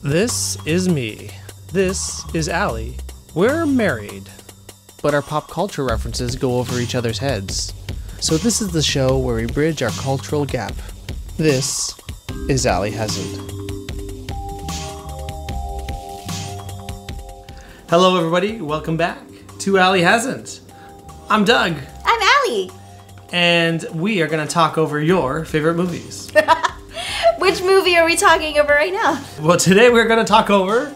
This is me. This is Allie. We're married, but our pop culture references go over each other's heads. So this is the show where we bridge our cultural gap. This is Allie Hasn't. Hello everybody, welcome back to Allie Hasn't. I'm Doug. I'm Allie. And we are going to talk over your favorite movies. Which movie are we talking over right now? Well, today we're going to talk over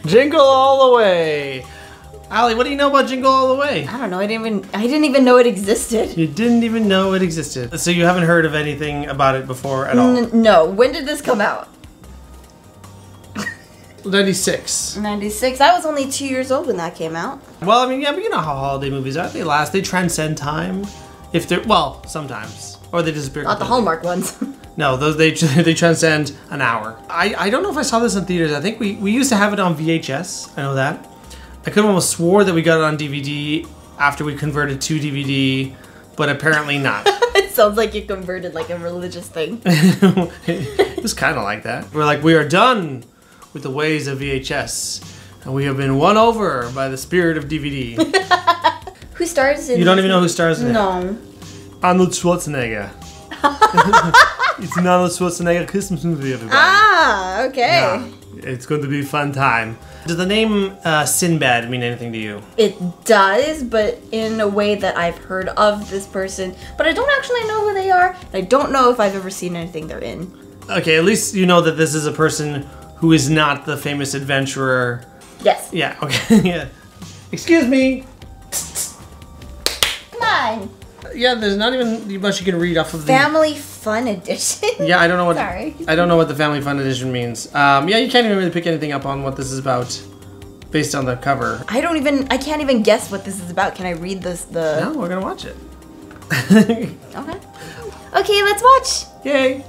Jingle All the Way. Allie, what do you know about Jingle All the Way? I don't know. I didn't even know it existed. You didn't even know it existed. So you haven't heard of anything about it before at all? No. When did this come out? 96. 96. I was only 2 years old when that came out. Well, I mean, yeah, but you know how holiday movies are. They last. They transcend time. If they're, well, sometimes. Or they disappear. Not the Hallmark ones. No, those they transcend an hour. I don't know if I saw this in theaters. I think we used to have it on VHS. I know that. I could almost swore that we got it on DVD after we converted to DVD, but apparently not. It sounds like you converted like a religious thing. It was kind of like that. We're like, we are done with the ways of VHS, and we have been won over by the spirit of DVD. Who stars in it? You don't even know who stars in it? No. Arnold Schwarzenegger. It's an Arnold Schwarzenegger Christmas movie, everybody. Ah, okay. Yeah, it's going to be a fun time. Does the name Sinbad mean anything to you? It does, but in a way that I've heard of this person, but I don't actually know who they are. I don't know if I've ever seen anything they're in. Okay, at least you know that this is a person who is not the famous adventurer. Yes. Yeah, okay, yeah. Excuse me. Come on. Yeah, there's not even much you can read off of the Family Fun Edition. Yeah, I don't know what. Sorry. I don't know what the Family Fun Edition means. Yeah, you can't even really pick anything up on what this is about, based on the cover. I can't even guess what this is about. Can I read this? No, we're gonna watch it. Okay. Okay, let's watch. Yay.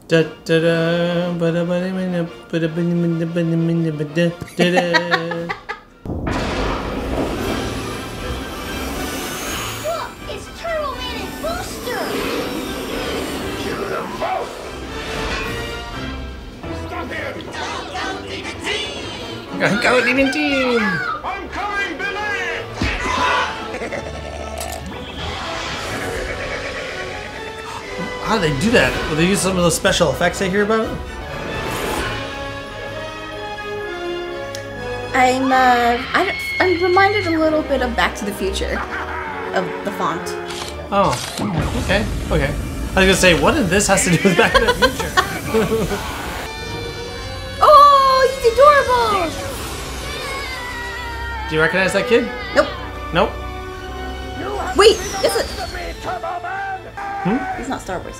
Da da da ba da ba da ba da ba da ba da da da. Go, Demon Team! I'm coming, Billy! How do they do that? Will they use some of those special effects I hear about? I'm reminded a little bit of Back to the Future, of the font. Oh, okay, okay. I was gonna say, what did this has to do with Back to the Future? Oh, he's adorable! Do you recognize that kid? Nope. Nope. Wait, is it? It's not Star Wars.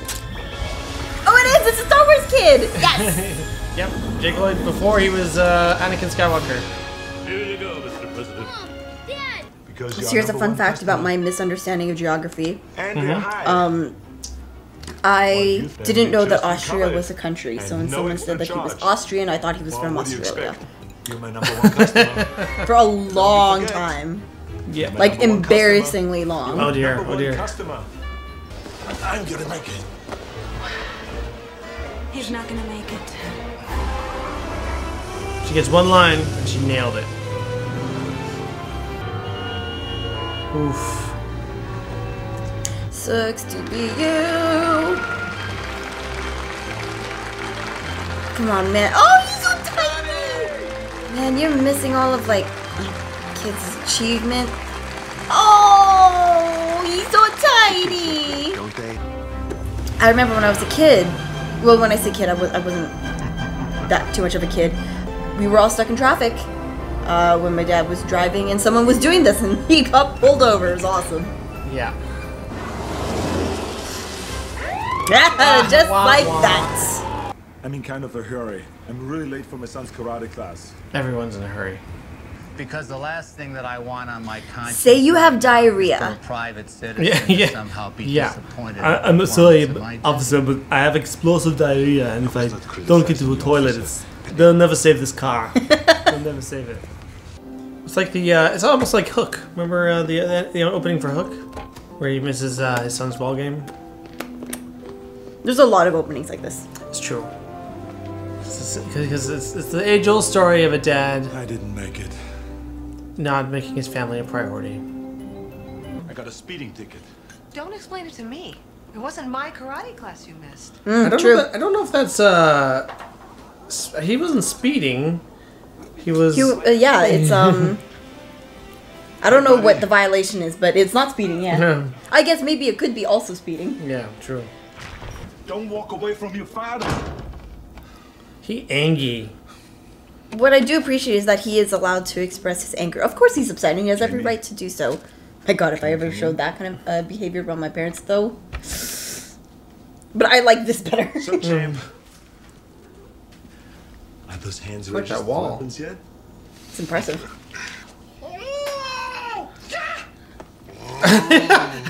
Oh, it is! It's a Star Wars kid! Yes! Yep, Jake Lloyd before he was Anakin Skywalker. Here you go, Mr. President. Dad! So here's a fun fact about my misunderstanding of geography. I didn't know that Austria was a country, so when someone said that he was Austrian, I thought he was from Australia. You're my number one customer. For a long time. Yeah. Like, embarrassingly long. Oh dear, oh dear. Customer. I'm gonna make it. He's not gonna make it. She gets one line, and she nailed it. Oof. Sucks to be you. Come on, man. Oh, he's so tiny! Man, you're missing all of, like, kid's achievement. Oh, he's so tiny! Don't they? I remember when I was a kid. Well, when I say kid, I wasn't that too much of a kid. We were all stuck in traffic when my dad was driving, and someone was doing this, and he got pulled over. It was awesome. Yeah. Yeah, just like that. I'm in kind of a hurry. I'm really late for my son's karate class. Everyone's in a hurry. Because the last thing that I want on my conscience. Say you have For a diarrhea. private citizen to somehow be disappointed. I'm sorry, officer, but I have explosive diarrhea, and if I don't get to a toilet, they'll never save this car. They'll never save it. It's like the, it's almost like Hook. Remember the opening for Hook? Where he misses his son's ball game? There's a lot of openings like this. It's true. Because it's the age-old story of a dad I didn't make it. not making his family a priority. I got a speeding ticket. Don't explain it to me. It wasn't my karate class you missed. I don't true. know. I don't know if that's he wasn't speeding. He was. Yeah, it's I don't know what the violation is, but it's not speeding. Yeah. I guess maybe it could be also speeding. Yeah, true. Don't walk away from your father. He angry. What I do appreciate is that he is allowed to express his anger. Of course, he's upset, and he has every right to do so. My God, if I ever showed that kind of behavior around my parents, though. But I like this better. So, champ. Are those hands Like registered that wall. weapons yet? It's impressive.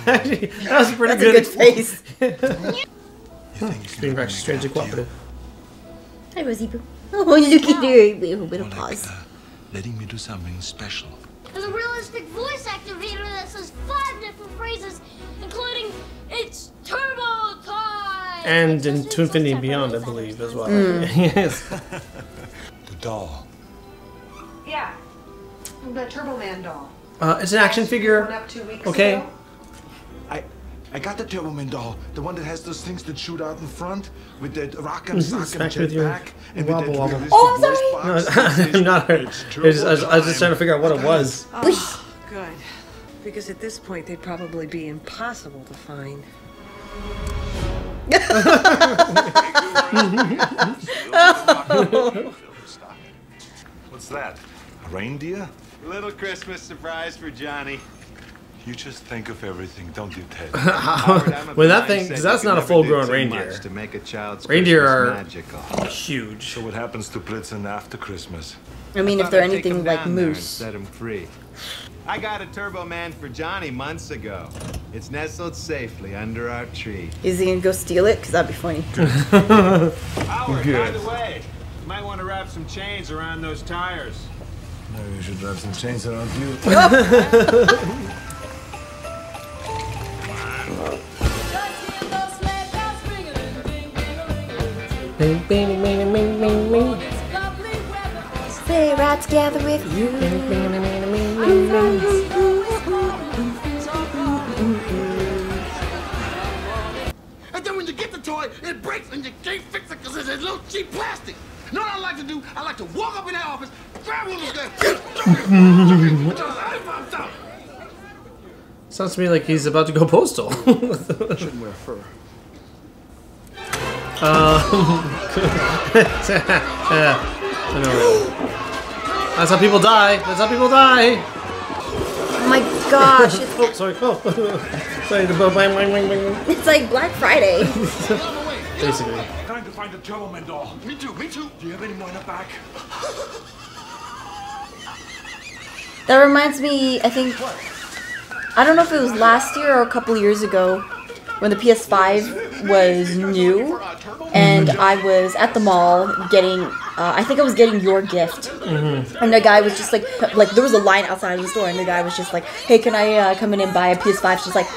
That was pretty That's good. a good face. Being actually strangely cooperative. Hi, Rosie Boo. Oh, look at you. Wait, a bit of More like, pause. letting me do something special. There's a realistic voice activator that says 5 different phrases, including "It's turbo time." And in To Infinity and Beyond, I believe, as well. Yes. The doll. Yeah. The Turbo Man doll. It's an action Went figure. up 2 weeks Okay. ago. I got the Turbo Man doll, the one that has those things that shoot out in front with that rock and sock and Smack with your jetpack and wobble with that wobble. realistic Oh, I'm voice sorry. box. No, I'm not. I was just trying to figure out what it was. Oh, good. Because at this point, they'd probably be impossible to find. What's that? A reindeer? Little Christmas surprise for Johnny. You just think of everything, don't you, Ted? Well, that thing, because that's not a full-grown reindeer. To make a child's Reindeer Christmas are magical. huge. So what happens to Blitzen after Christmas? I mean, if Thought they're I'd take anything him like down there and Moose. set him free. I got a Turbo Man for Johnny months ago. It's nestled safely under our tree. Is he gonna go steal it? Because that'd be funny. Howard, by the way, you might want to wrap some chains around those tires. Maybe we should wrap some chains around you. Bing, bing, bing, bing, bing, bing. Stay right together with you. Bing, bing, bing, bing, bing, bing, bing. And then when you get the toy, it breaks and you can't fix it because it's a little cheap plastic. You know what I like to do? I like to walk up in that office, grab one of those guys. Sounds to me like he's about to go postal. Shouldn't wear fur. That's how people die. That's how people die. Oh my gosh. Oh, sorry. Oh, sorry. The bang, bang, bang, bang. It's like Black Friday. Basically. Time to find the Turbo Man doll. Me too, me too. Do you have any more in the back? That reminds me, I think, I don't know if it was last year or a couple years ago when the PS5 was new and I was at the mall getting, I think I was getting your gift. And the guy was just like there was a line outside of the store and the guy was just like, hey, can I come in and buy a PS5? She's like,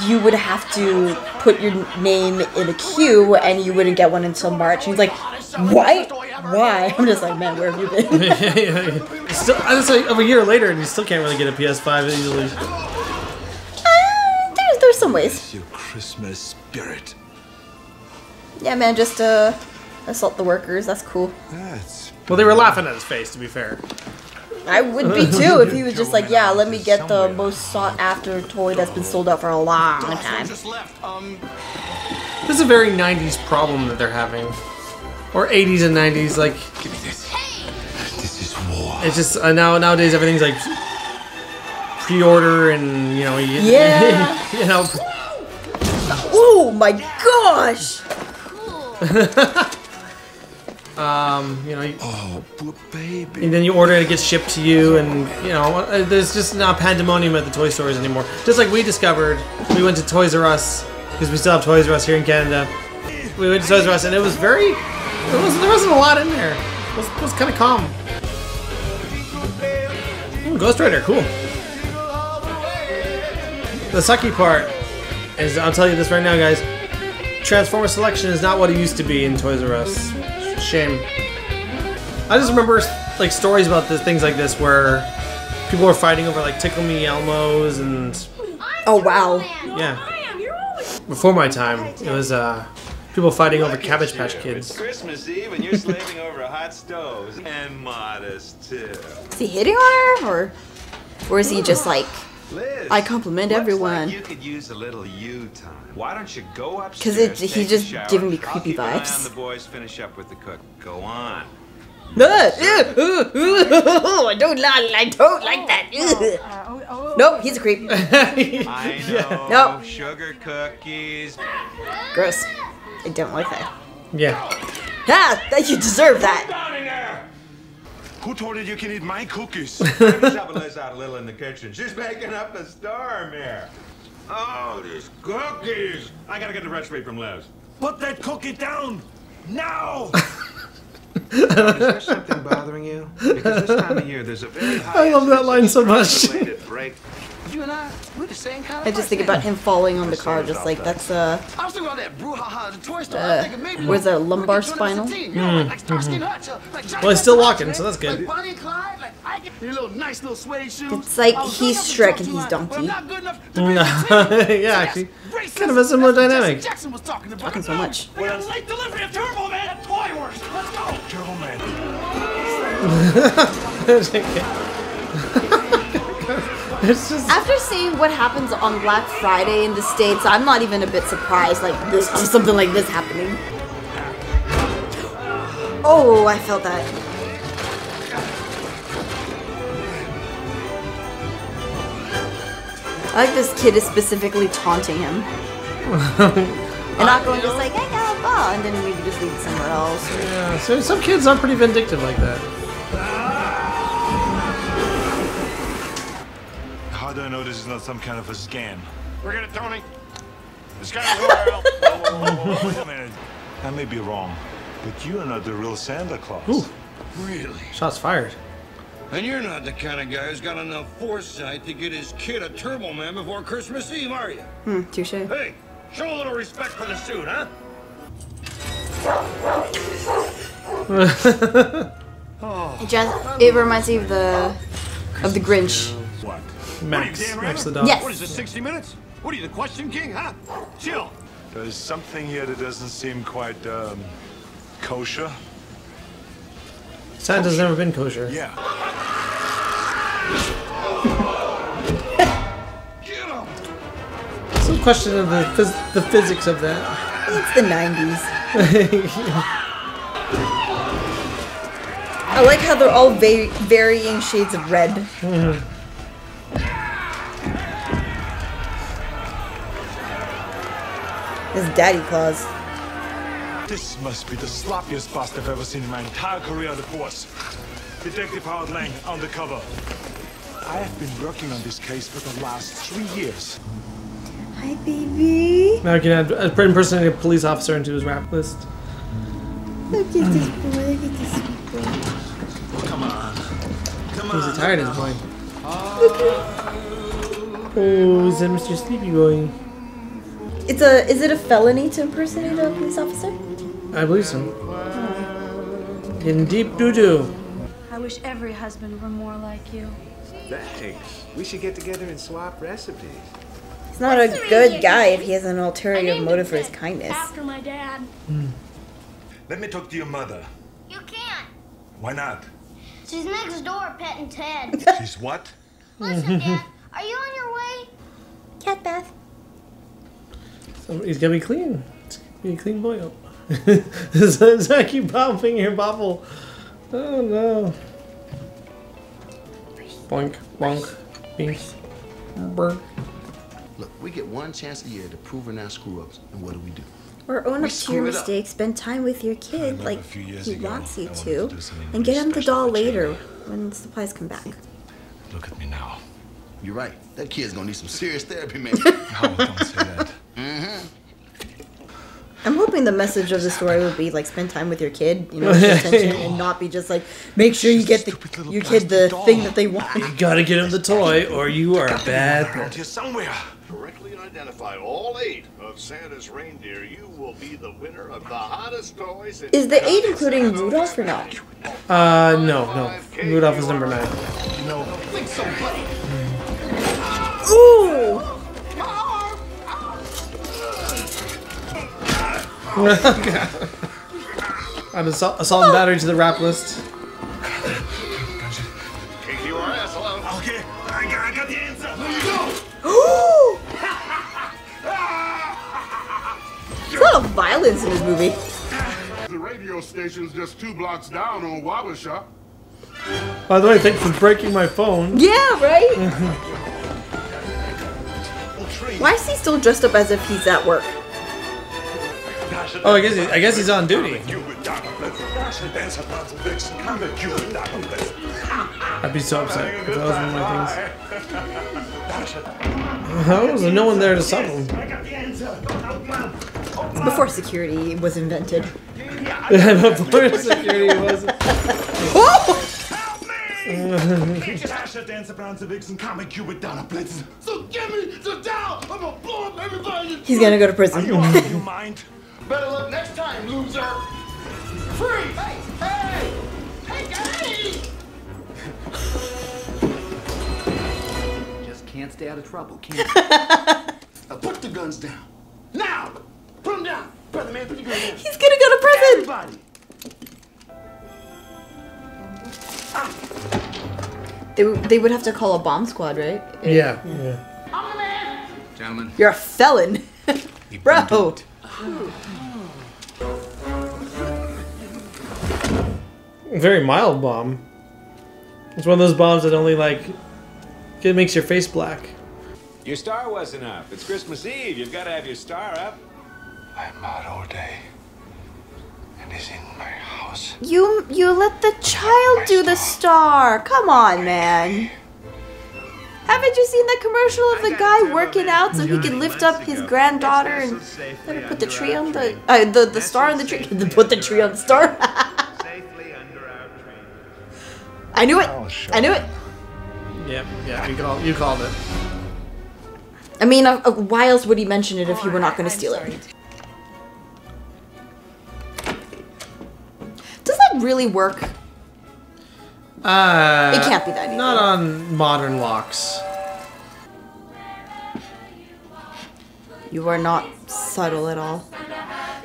you would have to put your name in a queue and you wouldn't get one until March. And he's like, what? Why? I'm just like, man, where have you been? Still, it's like over a year later, and you still can't really get a PS5 easily. There's some ways. Your Christmas spirit. Yeah, man, just assault the workers. That's cool. That's Well, they were laughing at his face, to be fair. I would be too if he was just like, yeah, let me get the most sought after toy that's been sold out for a long time. Just left. This is a very 90s problem that they're having. Or 80s and 90s, like, Give me this. This is war. it's just, nowadays everything's like pre-order and, you know, Yeah. you know, Oh my gosh! you know, Oh, poor baby. and then you order it, it gets shipped to you, and, you know, there's just not pandemonium at the toy stores anymore. Just like we discovered, we went to Toys R Us, because we still have Toys R Us here in Canada. We went to Toys R Us, and it was very, there wasn't a lot in there. It was kind of calm. Ghost Rider, cool. The sucky part. As I'll tell you this right now, guys. Transformer selection is not what it used to be in Toys R Us. Shame. I just remember like stories about things like this where people were fighting over like Tickle Me Elmos and. Oh wow. Yeah. Before my time, it was people fighting over Cabbage Patch Kids. It's Christmas Eve and you're slaving over a hot stove. And modest, too. Is he hitting on her, or is he just like, Liz, I compliment everyone? Like you could use a little you time. Why don't you go upstairs? Because take he's a just shower. giving me I'll creepy keep an eye vibes. on the boys, finish up with the cook. Go on. I don't like that. Nope, he's a creep. I know. Nope. Sugar cookies. Gross. I don't like that. Yeah. Ah, you deserve that. Who told you you can eat my cookies? Maybe helping Liz out a little in the kitchen. She's making up a storm here. Oh, these cookies. I gotta get the recipe from Liz. Put that cookie down now! Is there something bothering you? Because this time of year, there's a very high. I love that line so much. Break. You and we're the same kind of I just think about him falling on the car, just like that's I was thinking about that brouhaha at the toy store. I'm thinking maybe where's that lumbar spinal? Well, he's still walking, so that's good. Bonnie and Clyde, like I get your little nice little suede shoes. It's like he's Shrek and he's Donkey. Yeah, actually, kind of a similar dynamic. Jackson was talking about Talking so much. We got a late delivery of Turbo Man at Toy Works. Let's go. Turbo Man. It's just After seeing what happens on Black Friday in the States, I'm not even a bit surprised like this something like this happening. Oh, I felt that. I like this kid is specifically taunting him. And not going just like, I got a ball, and then maybe just leave it somewhere else. yeah. So some kids are pretty vindictive like that. How do I know this is not some kind of a scam? Forget it, Tony. This guy's URL. Wait a minute. I may be wrong, but you are not the real Santa Claus. Ooh, Really? shots fired. And you're not the kind of guy who's got enough foresight to get his kid a Turbo Man before Christmas Eve, are you? Touche. Hey, show a little respect for the suit, huh? It reminds me of the Grinch. What? Max the dog. Yes. What is this, 60 Minutes? What are you, the Question King, huh? Chill. There's something here that doesn't seem quite kosher. Santa's never been kosher. Yeah. Some question of the physics of that. It's the 90s. I like how they're all varying shades of red. It's Daddy Claus. This must be the sloppiest bust I've ever seen in my entire career on the force. Detective Howard Lang, undercover. I have been working on this case for the last 3 years. Hi, baby. Now he can add impersonate a police officer into his rap list. Look at this boy. Look at this boy. Come on. Come He's on. tired at this point. Oh, is that Mr. Sleepy Boy? Is it a felony to impersonate a police officer? I believe so. In deep doo-doo. I wish every husband were more like you. Thanks. We should get together and swap recipes. He's not a good guy if he has an ulterior motive for his kindness. After my dad. Let me talk to your mother. You can't. Why not? She's next door petting Ted. She's what? Listen, Dad, are you on your way? Cat bath. So he's gonna be clean. It's gonna be a clean boy. Does that keep popping your bubble? Oh no. Boink, bonk, bink, burr. Look, we get one chance a year to prove our screw-ups, and what do? Or own We up to your screwed up. mistakes, spend time with your kid remember like a few years he ago, wants you I wanted to, to do something and get really him the special doll for later Jamie. when the supplies come back. Look at me now. You're right. That kid's gonna need some serious therapy, man. Oh, don't say that. I'm hoping hoping the message of the story would be like spend time with your kid, you know, pay attention, and not be just like make sure you get your kid the thing that they want. You gotta get him the toy, or you are a bad. Here somewhere. Correctly identify all 8 of Santa's reindeer. You will be the winner of the hottest toys. Is the 8 including Rudolph or not? No. Rudolph is number 9. No. Think so, buddy. Ooh! I'm assault and battery to the rap list. Kick your ass alone. Okay, I got the answer. There you go. There's a lot of violence in this movie. The radio station's just 2 blocks down on Wabasha. By the way, thanks for breaking my phone. Yeah, right? Why is he still dressed up as if he's at work? Oh, I guess he's on duty. I'd be so upset if that was one of my things. How was there no one there to stop him? Before security was invented. Before security was. So give me the down. I'm gonna blow up everybody. He's gonna go to prison. You mind? Better luck next time, loser. Free. Hey. Just can't stay out of trouble, can't Now put the guns down. Now. Put them down. Brother man, put your gun down. He's gonna go to prison. Everybody. They would have to call a bomb squad, right? Yeah. Gentlemen. You're a felon. Bro. Very mild bomb. It's one of those bombs that only it makes your face black. Your star wasn't up. It's Christmas Eve. You've got to have your star up. I'm out all day. And he's in my house. You let the child do the star. Come on, man. Haven't you seen the commercial of the guy working out so he can lift up his granddaughter and put the tree on the star on the tree? Put the tree on the star. I knew it. I knew it. Yeah. You called it. I mean, why else would he mention it if he were not going to steal it? Does that really work? It can't be that easy. Not on modern locks. You are not subtle at all.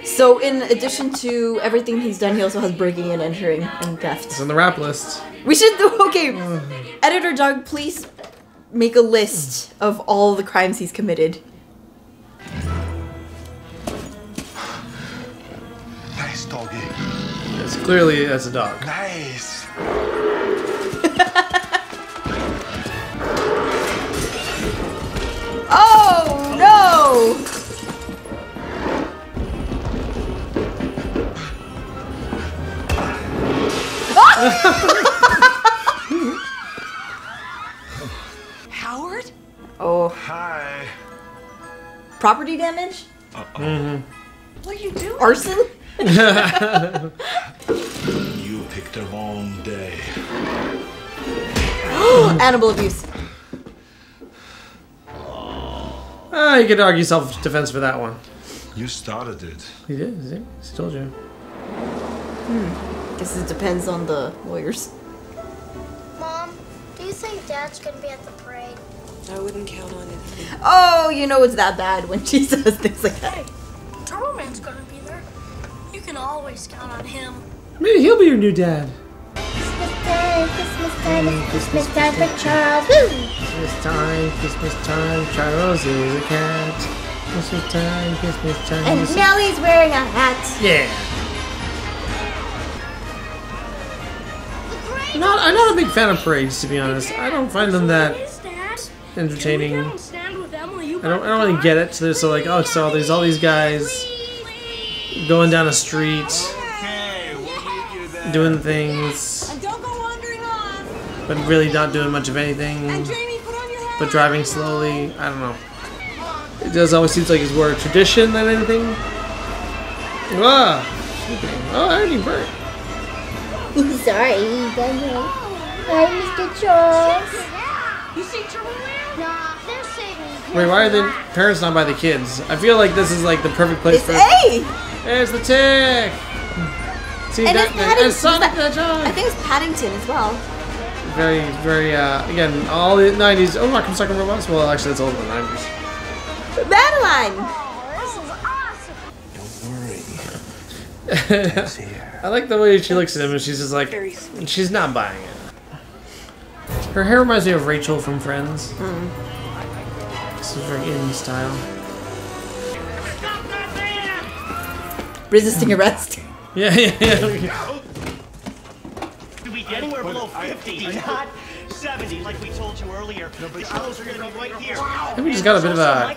So, in addition to everything he's done, he also has breaking and entering and theft. It's on the rap list. We should do, okay. Editor Doug, please make a list of all the crimes he's committed. Nice doggy. It's clearly as a dog. Nice. Oh no! Howard? Oh. Hi. Property damage? What are you doing? Arson? You picked the wrong day. Animal abuse. You could argue self-defense for that one. You started it. He did, see? He told you. Guess it depends on the lawyers. Mom, do you think Dad's gonna be at the parade? I wouldn't count on it. Oh, you know it's that bad when she says things like that. Hey, Turbo Man's gonna be there. You can always count on him. Maybe he'll be your new dad. Christmas time for Charles. Woo! Christmas time, Charles is a cat. Christmas time. And Nellie's wearing a hat. Yeah. I'm not a big fan of parades, to be honest. I don't find them that entertaining. I don't really get it. So there's there's all these guys going down a street, doing things, but really not doing much of anything, but driving slowly. I don't know. It just always seems like it's more a tradition than anything. Ah. Oh, I already burnt. Sorry, hi, Mr. Charles. You see Turbo Man? Nah, they're saving. Wait, why are the parents not by the kids? I feel like this is like the perfect place for. A! There's the tick! See, And that, it's Paddington. and Sonic the Hedgehog! I think it's Paddington as well. Very, very, again, all the 90s. Oh, Rock 'em Sock 'em Robots? Well, actually, that's older than the 90s. Madeline! I like the way she looks at him and she's just like, she's not buying it. Her hair reminds me of Rachel from Friends. This is very in style. Resisting arrest. Yeah. Do we get anywhere below 50, not 70, like we told you earlier? The shows are going to be right here. I think we just got a bit of a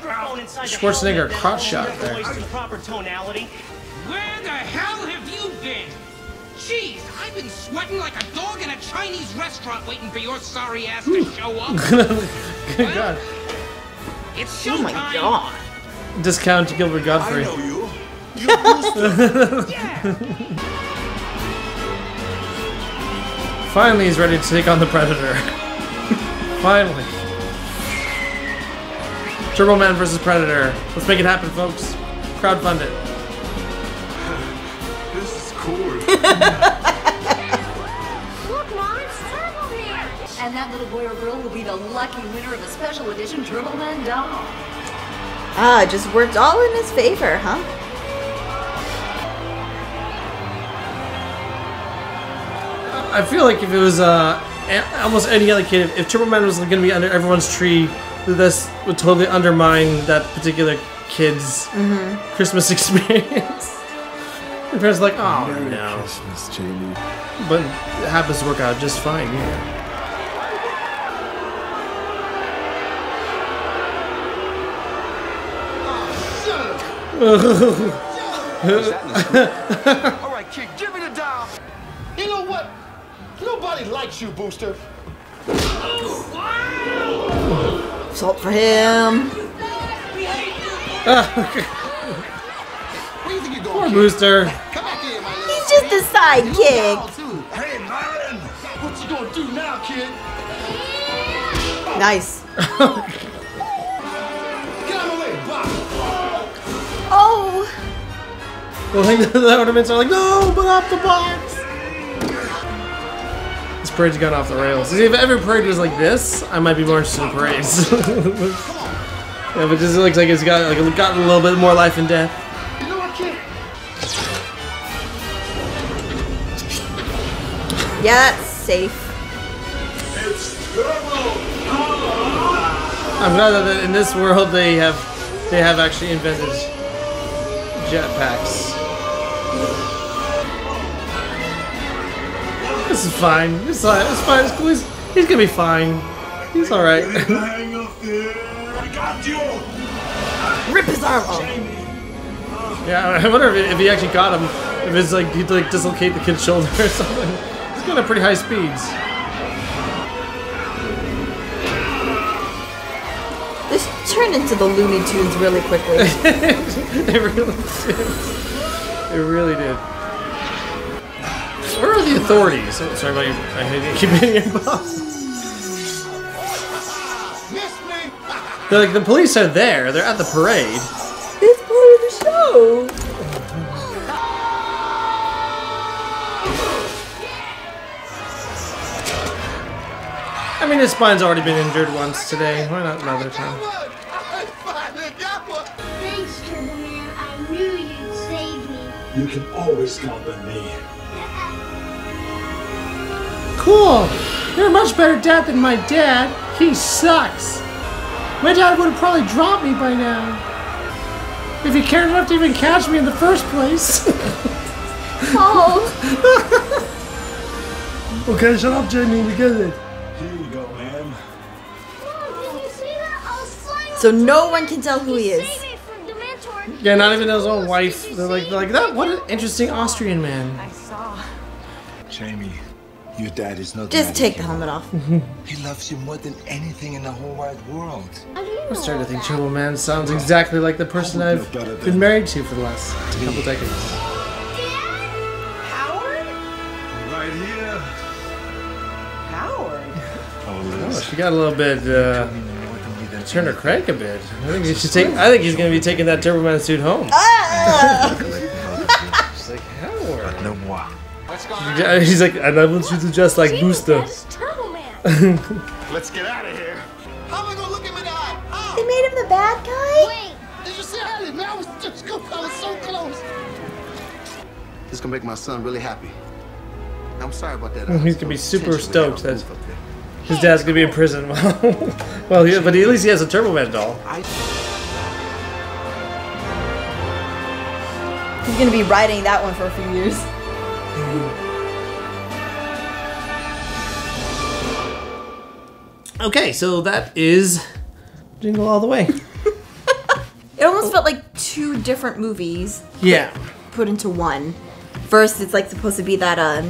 Schwarzenegger crotch shot there. Proper tonality. Where the hell have you been? Jeez, I've been sweating like a dog in a Chinese restaurant waiting for your sorry ass to show up. Good God. It's showtime. Oh my God. Discount Gilbert Godfrey. I know you. Finally, he's ready to take on the Predator. Finally. Turbo Man versus Predator. Let's make it happen, folks. Crowdfund it. This is cool. Look, Mom, it's Turbo Man. And that little boy or girl will be the lucky winner of a special edition Turbo Man doll. Ah, it just worked all in his favor, huh? I feel like if it was almost any other kid, if Turbo Man was going to be under everyone's tree, this would totally undermine that particular kid's Christmas experience. The parents are like, oh Merry no. Christmas, Jamie. But it happens to work out just fine here. Alright, kid, give me the doll. You know what? Nobody likes you, Booster. Salt for him. Where you think you're going, Poor kid? Booster. Come back here, my little He's just a sidekick. Hey, Marlon. What you gonna do now, kid? Nice. Get out of the way, Bob. Oh. Well, the ornaments are like, no, put up the box. This parade's gone off the rails. See, if every parade was like this, I might be more interested in parades. Yeah, but this looks like it's got gotten a little bit more life and death. You know what, kid? Yeah, that's safe. It's Turbo. I'm glad that in this world they have actually invented jetpacks. This is fine. It's fine. It's cool. He's gonna be fine. He's all right. Hang up there. I got you. Rip his arm off. Yeah, I wonder if he actually got him. If it's like he'd like dislocate the kid's shoulder or something. He's going at pretty high speeds. This turned into the Looney Tunes really quickly. It really did. It really did. Where are the authorities? Oh, sorry about you. I keep hitting your boss. They're like, the police are there. They're at the parade. It's part of the show. I mean, his spine's already been injured once today. Why not another time? Thanks, Turbo Man. I knew you'd save me. You can always count on me. Cool. You're a much better dad than my dad. He sucks. My dad would have probably dropped me by now. If he cared enough to even catch me in the first place. Oh. Okay, shut up, Jamie. We get it. Here you go, ma'am. Mom, did you see that? I was flying. So no one can tell who he is. Saved me from Dementor. Yeah, not even his own wife. They're like that. What an interesting Austrian man. I saw. Jamie, Your dad is not. Just take the helmet off. He loves you more than anything in the whole wide world. I'm starting to think Turbo Man sounds exactly like the person I've been married to for the last couple decades. Howard? Right here. Howard? Oh, she got a little bit, turned her crank a bit. I think you should take. I think he's gonna be taking that Turbo Man suit home. She's like, Howard. No more. What's going on? He's like, and I want you to just like Booster. Turbo Man. Let's get out of here. How am I gonna look him in the eye? How? They made him the bad guy? Wait. Did you see Allie? Man, I was so close. This is gonna make my son really happy. I'm sorry about that. He's gonna be super stoked that his dad's gonna be in prison. Well, but at least he has a Turbo Man doll. He's gonna be riding that one for a few years. Okay, so that is Jingle All the Way. It almost felt like two different movies. Yeah. Put into one. First, it's like supposed to be that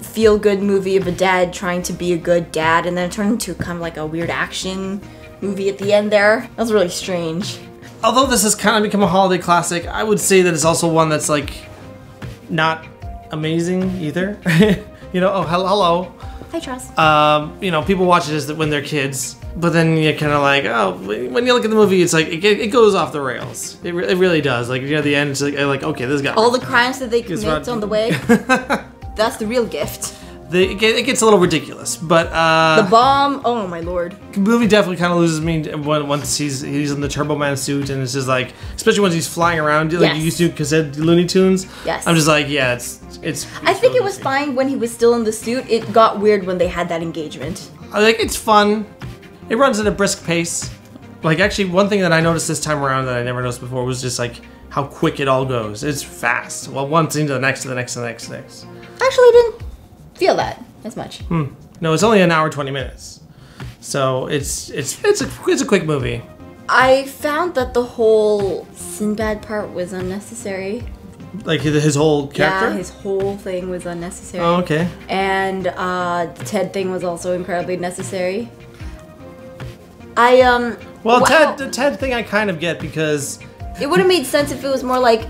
feel-good movie of a dad trying to be a good dad, and then it turned into kind of like a weird action movie at the end there. That was really strange. Although this has kind of become a holiday classic, I would say that it's also one that's like not amazing either. You know, oh hello. Hi, Trust. You know, people watch it when they're kids, but then you're kind of like, oh, when you look at the movie, it's like it goes off the rails. It really does. Like, you know, the end, it's like okay, this guy. All the crimes that they commit on the way. That's the real gift. It gets a little ridiculous, but the bomb. Oh my lord. The movie definitely kind of loses me once he's in the Turbo Man suit, and it's just like, especially once he's flying around like you used to, because it Looney Tunes. Yes. I'm just like, yeah, it's I think it was fine when he was still in the suit. It got weird when they had that engagement. I think it's fun. It runs at a brisk pace. Like, actually, one thing that I noticed this time around that I never noticed before was just like how quick it all goes. It's fast. Well, one scene to the next, to the next, to the next, to the next. Actually, I didn't feel that as much. No, it's only an hour 20 minutes, so it's a quick movie. I found that the whole Sinbad part was unnecessary. Like his whole character? Yeah, his whole thing was unnecessary. Oh, okay. And the Ted thing was also incredibly necessary. Well, the Ted thing I kind of get, because it would have made sense if it was more like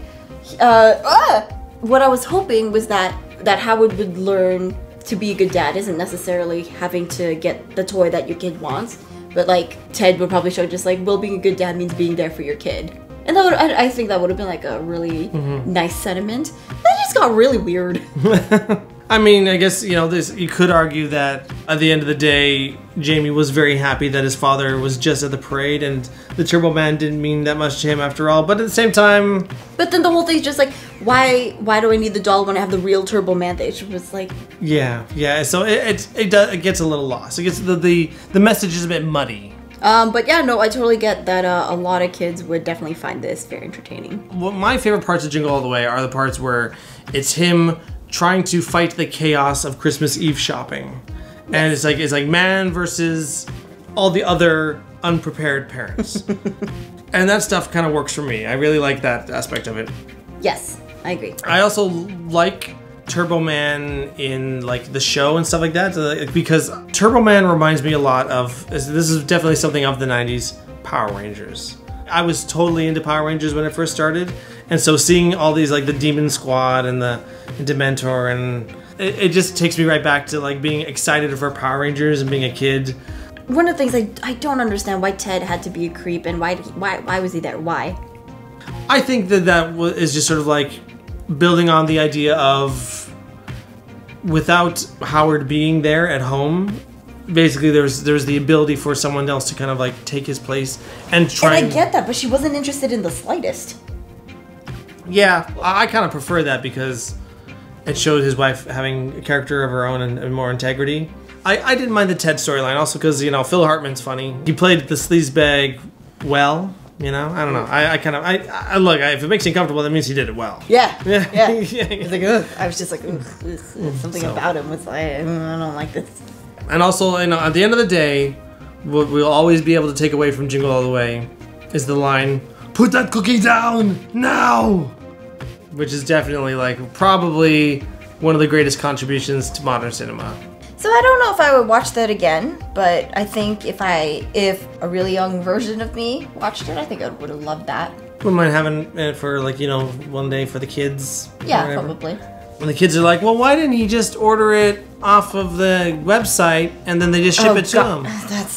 what I was hoping was that Howard would learn to be a good dad isn't necessarily having to get the toy that your kid wants, but like Ted would probably show just like, well, being a good dad means being there for your kid. And that I think that would have been like a really nice sentiment. That just got really weird. I mean, I guess, you know, you could argue that at the end of the day, Jamie was very happy that his father was just at the parade, and the Turbo Man didn't mean that much to him after all. But at the same time, but then the whole thing's just like, why do I need the doll when I have the real Turbo Man? They was like, yeah. So it gets a little lost. It gets the message is a bit muddy. But yeah, no, I totally get that a lot of kids would definitely find this very entertaining. Well, my favorite parts of Jingle All the Way are the parts where it's him trying to fight the chaos of Christmas Eve shopping. Yes. And it's like man versus all the other unprepared parents. And that stuff kind of works for me. I really like that aspect of it. Yes, I agree. I also like Turbo Man in like the show and stuff like that, because Turbo Man reminds me a lot of, this is definitely something of the 90s, Power Rangers. I was totally into Power Rangers when it first started, and so seeing all these like the Demon Squad and the Dementor, and it just takes me right back to like being excited for Power Rangers and being a kid. One of the things I don't understand why Ted had to be a creep, and why was he there? Why? I think that is just sort of like building on the idea of, without Howard being there at home, basically there's the ability for someone else to kind of like take his place and try. And I get that, but she wasn't interested in the slightest. Yeah, I kind of prefer that because it showed his wife having a character of her own and more integrity. I didn't mind the Ted storyline also because, you know, Phil Hartman's funny. He played the sleazebag well. You know, I don't know. I look. If it makes you comfortable, that means he did it well. Yeah. Yeah. It's like, ugh. I was just like, something about him was like, I don't like this. And also, you know, at the end of the day, what we'll always be able to take away from Jingle All the Way is the line, "Put that cookie down now," which is definitely like probably one of the greatest contributions to modern cinema. So I don't know if I would watch that again, but I think if a really young version of me watched it, I think I would have loved that. Wouldn't mind having it for, like, you know, one day for the kids. Yeah, probably. When the kids are like, well, why didn't you just order it off of the website and then they just ship it to them?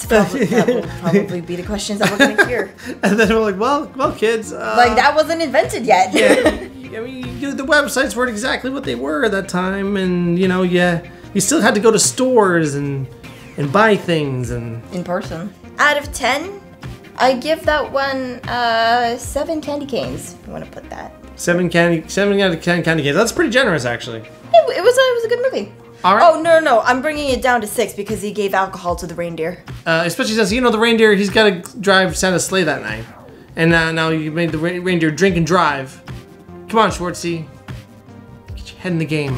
That will probably be the questions that we're going to hear. And then we're like, well, kids. Like, that wasn't invented yet. Yeah, I mean, the websites weren't exactly what they were at that time. And, you know, you still had to go to stores and buy things. And in person. Out of 10, I give that one 7 candy canes. I want to put that. 7 out of 10 candy canes. That's pretty generous, actually. It was a good movie. All right. Oh, no. I'm bringing it down to 6 because he gave alcohol to the reindeer. Especially since, you know, the reindeer, he's got to drive Santa's sleigh that night. And now you made the reindeer drink and drive. Come on, Schwartzy. Get your head in the game.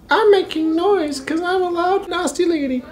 I'm making noise because I'm a loud, nasty lady.